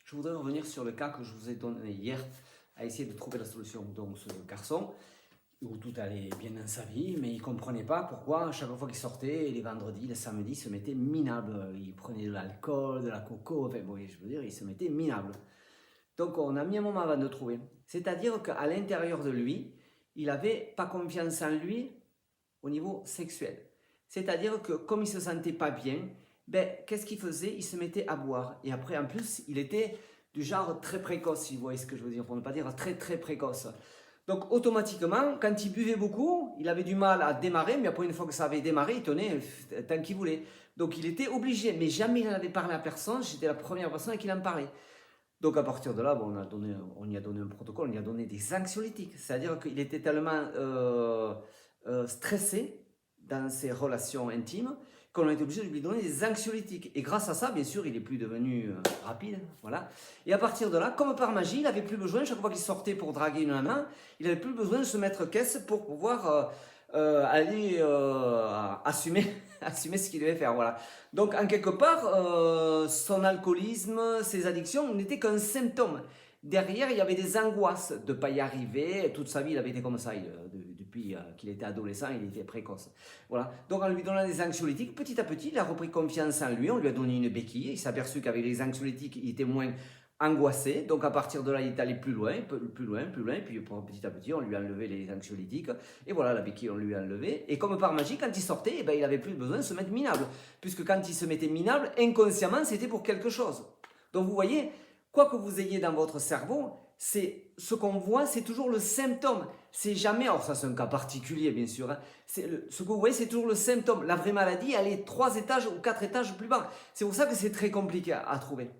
Je voudrais revenir sur le cas que je vous ai donné hier, à essayer de trouver la solution. Donc ce garçon, où tout allait bien dans sa vie, mais il ne comprenait pas pourquoi à chaque fois qu'il sortait, les vendredis, les samedis, il se mettait minable. Il prenait de l'alcool, de la coco, enfin bon, je veux dire, il se mettait minable. Donc on a mis un moment avant de trouver. C'est-à-dire qu'à l'intérieur de lui, il n'avait pas confiance en lui au niveau sexuel. C'est-à-dire que comme il ne se sentait pas bien, ben, qu'est-ce qu'il faisait? Il se mettait à boire. Et après, en plus, il était du genre très précoce, si vous voyez ce que je veux dire, pour ne pas dire très très précoce. Donc automatiquement, quand il buvait beaucoup, il avait du mal à démarrer, mais après une fois que ça avait démarré, il tenait tant qu'il voulait. Donc il était obligé, mais jamais il n'en avait parlé à personne, j'étais la première personne à qui il en parlait. Donc à partir de là, bon, on y a donné un protocole, on y a donné des anxiolytiques, c'est-à-dire qu'il était tellement stressé dans ses relations intimes qu'on a été obligé de lui donner des anxiolytiques. Et grâce à ça, bien sûr, il est plus devenu rapide, voilà. Et à partir de là, comme par magie, il n'avait plus besoin, chaque fois qu'il sortait pour draguer une nana, il n'avait plus besoin de se mettre caisse pour pouvoir aller assumer, assumer ce qu'il devait faire, voilà. Donc en quelque part, son alcoolisme, ses addictions n'étaient qu'un symptôme. Derrière, il y avait des angoisses de ne pas y arriver. Toute sa vie, il avait été comme ça. Depuis qu'il était adolescent, il était précoce. Voilà. Donc, en lui donnant des anxiolytiques, petit à petit, il a repris confiance en lui. On lui a donné une béquille. Il s'est aperçu qu'avec les anxiolytiques, il était moins angoissé. Donc, à partir de là, il est allé plus loin, plus loin, plus loin. Puis, petit à petit, on lui a enlevé les anxiolytiques. Et voilà, la béquille, on lui a enlevé. Et comme par magie, quand il sortait, eh ben, il n'avait plus besoin de se mettre minable. Puisque quand il se mettait minable, inconsciemment, c'était pour quelque chose. Donc, vous voyez, quoi que vous ayez dans votre cerveau, c'est ce qu'on voit, c'est toujours le symptôme. C'est jamais, alors ça c'est un cas particulier bien sûr, hein, ce que vous voyez c'est toujours le symptôme. La vraie maladie, elle est 3 étages ou 4 étages plus bas. C'est pour ça que c'est très compliqué à trouver.